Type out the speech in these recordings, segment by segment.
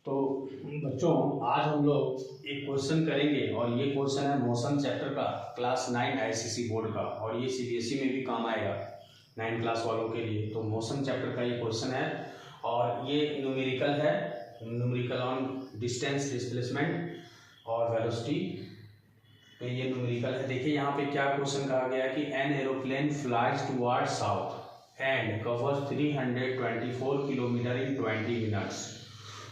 तो बच्चों आज हम लोग एक क्वेश्चन करेंगे और ये क्वेश्चन है मोशन चैप्टर का क्लास 9 आईसीएसई बोर्ड का और ये सीबीएसई में भी काम आएगा 9 क्लास वालों के लिए। तो मोशन चैप्टर का ये क्वेश्चन है और ये न्यूमेरिकल है, न्यूमेरिकल ऑन डिस्टेंस, डिस्प्लेसमेंट और वेलोसिटी पे ये न्यूमेरिकल है। देखिए यहाँ पे क्या क्वेश्चन कहा गया है कि an aeroplane flies toward south and covers 324 kilometre in 20 minutes.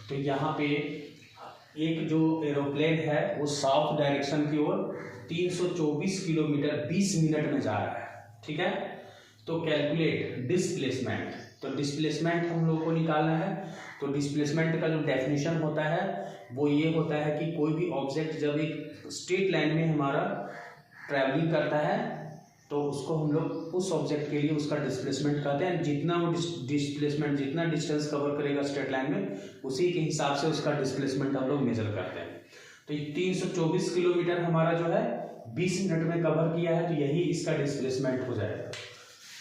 तो यहाँ पे एक जो एरोप्लेन है वो साउथ डायरेक्शन की ओर 324 किलोमीटर 20 मिनट में जा रहा है, ठीक है। तो कैलकुलेट डिस्प्लेसमेंट, तो डिस्प्लेसमेंट हम लोग को निकालना है। तो डिस्प्लेसमेंट का जो डेफिनेशन होता है वो ये होता है कि कोई भी ऑब्जेक्ट जब एक स्ट्रेट लाइन में हमारा ट्रैवलिंग करता है तो उसको हम लोग उस ऑब्जेक्ट के लिए उसका डिस्प्लेसमेंट कहते हैं। जितना वो डिस्प्लेसमेंट, जितना डिस्टेंस कवर करेगा स्ट्रेट लाइन में, उसी के हिसाब से उसका डिस्प्लेसमेंट हम लोग मेजर करते हैं। तो 324 किलोमीटर हमारा जो है 20 मिनट में कवर किया है, तो यही इसका डिस्प्लेसमेंट हो जाएगा।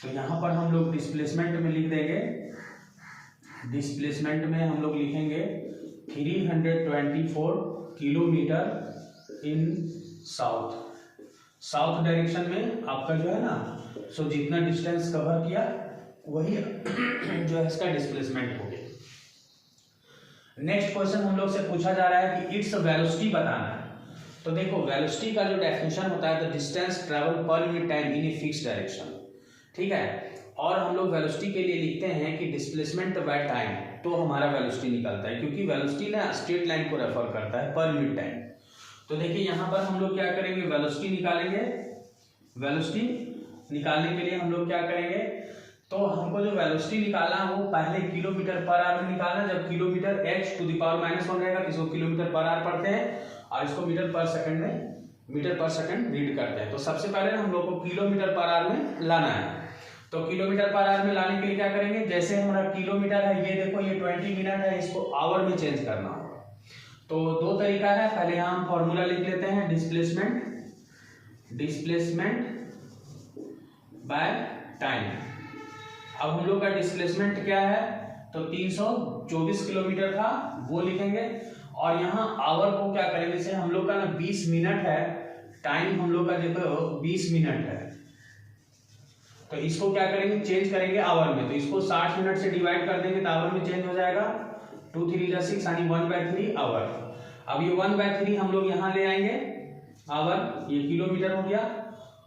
तो यहाँ पर हम लोग डिस्प्लेसमेंट में लिख देंगे, डिस्प्लेसमेंट में हम लोग लिखेंगे 324 किलोमीटर इन साउथ। साउथ डायरेक्शन में आपका जो है ना, सो जितना डिस्टेंस कवर किया वही जो है इसका डिस्प्लेसमेंट हो गया। नेक्स्ट क्वेश्चन हम लोग से पूछा जा रहा है कि इट्स वेलोसिटी बताना है। तो देखो वेलोसिटी का जो डेफिनेशन होता है the distance travel per unit time in a fix direction, ठीक है। और हम लोग वेलोसिटी के लिए लिखते हैं कि डिस्प्लेसमेंट बाय टाइम, तो हमारा वेलोसिटी निकलता है क्योंकि वेलोसिटी ना स्ट्रेट लाइन को रेफर करता है पर यूनिट टाइम। तो देखिए यहाँ पर हम लोग क्या करेंगे, वेलोसिटी निकालेंगे। वेलोसिटी निकालने के लिए हम लोग क्या करेंगे, तो हमको जो वेलोसिटी निकालना है वो पहले किलोमीटर पर आवर में निकालना। जब kilometre h to the power -1 रहेगा, इसको किलोमीटर पर आवर पढ़ते हैं और इसको मीटर पर सेकंड में, मीटर पर सेकंड रीड करते हैं। तो सबसे पहले हम लोग को किलोमीटर पर आवर में लाना है। तो किलोमीटर पर आवर में लाने के लिए क्या करेंगे, जैसे हमारा किलोमीटर है, ये देखो ये 20 मिनट है, इसको आवर में चेंज करना होगा। तो दो तरीका है, पहले यहाँ हम फॉर्मूला लिख लेते हैं डिस्प्लेसमेंट बाय टाइम। अब हम लोग का डिस्प्लेसमेंट क्या है, तो 324 किलोमीटर था वो लिखेंगे और यहाँ आवर को क्या करेंगे, जैसे हम लोग का ना 20 मिनट है, टाइम हम लोग का देखो 20 मिनट है, तो इसको क्या करेंगे, चेंज करेंगे आवर में। तो इसको 60 मिनट से डिवाइड कर देंगे तो आवर में चेंज हो जाएगा, 2 3 6 यानी 1/3 आवर। अब ये 1/3 हम लोग यहाँ ले आएंगे आवर, ये किलोमीटर हो गया।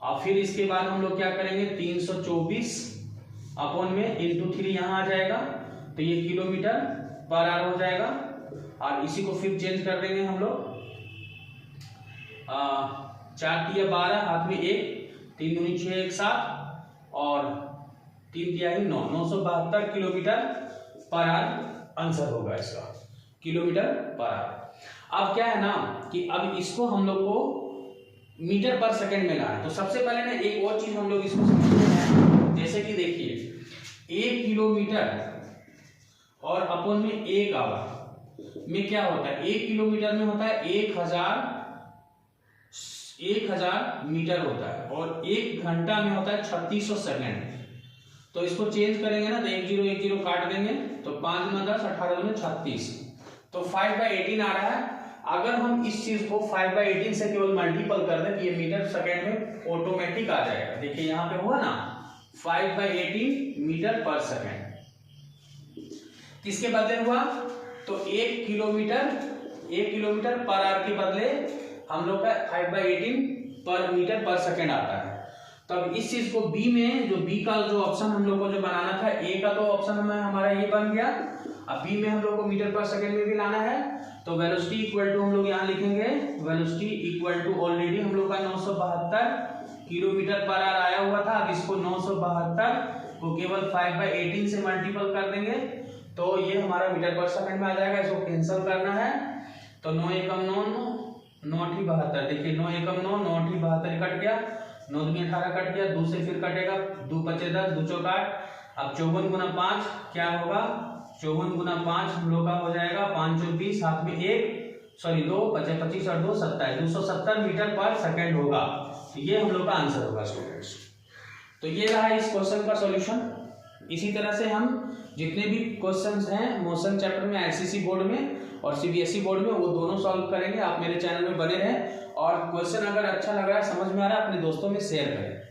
और फिर इसके बाद हम लोग क्या करेंगे, 324 अपॉन में इंटू 3 यहाँ आ जाएगा, तो ये किलोमीटर पर आवर हो जाएगा। और इसी को फिर चेंज कर देंगे हम लोग, 4 तिया 12, हाथ में 1, 3 दूनी 6, 1 7 और 3 तिहाई 9, 972 किलोमीटर पर आवर आंसर होगा इसका, किलोमीटर पर आवर। अब क्या है ना कि अब इसको हम लोग को मीटर पर सेकंड में लाना है। तो सबसे पहले ना एक और चीज हम लोग इसको समझते हैं, जैसे कि देखिए 1 किलोमीटर और अपन में 1 आवर में क्या होता है, 1 किलोमीटर में होता है 1000 मीटर होता है और 1 घंटा में होता है 3600 सेकेंड। तो इसको चेंज करेंगे ना, तो 1 0 1 0 काट देंगे, तो 5 में 10, 18 में 36, तो 5/18 आ रहा है। अगर हम इस चीज को 5/18 से केवल मल्टीपल कर दें तो ये मीटर सेकेंड में ऑटोमेटिक आ जाएगा। देखिए यहाँ पे हुआ ना 5/18 मीटर पर सेकेंड। किसके बदले हुआ, तो 1 किलोमीटर पर आवर के बदले हम लोग का 5/18 पर मीटर पर सेकेंड आता है। तब इस चीज को बी में, जो बी का जो ऑप्शन हम लोग को जो बनाना था, ए का तो ऑप्शन में हमारा ये बन गया, अब बी में हम लोग को मीटर पर सेकंड में भी लाना है। तो वेलोसिटी इक्वल टू हम लोग यहाँ लिखेंगे, वेलोसिटी इक्वल टू ऑलरेडी हम लोग का 972 किलोमीटर पर आवर आया हुआ था। अब इसको 972 को केवल 5/18 से मल्टीपल कर देंगे तो ये हमारा मीटर पर सेकंड में आ जाएगा। इसको कैंसिल करना है तो 9 एकम 9, 9 8 72, देखिए 9 एकम 9, 9 8 72 कट गया, 9 दूनी 18 कट गया, 2 से फिर कटेगा, 2 5 10, 2 चौक 8। अब 54 गुना 5 क्या होगा, 54 गुना 5 हम लोग का हो जाएगा 5 चौक 20, हाथ में 2 5 25 और 2 27, 270 मीटर पर सेकंड होगा। तो ये हम लोग का आंसर होगा स्टूडेंट्स। तो ये रहा इस क्वेश्चन का सॉल्यूशन। इसी तरह से हम जितने भी क्वेश्चंस हैं मोशन चैप्टर में आईसीएसई बोर्ड में और सीबीएसई बोर्ड में वो दोनों सॉल्व करेंगे। आप मेरे चैनल में बने रहें और क्वेश्चन अगर अच्छा लग रहा है, समझ में आ रहा है, अपने दोस्तों में शेयर करें।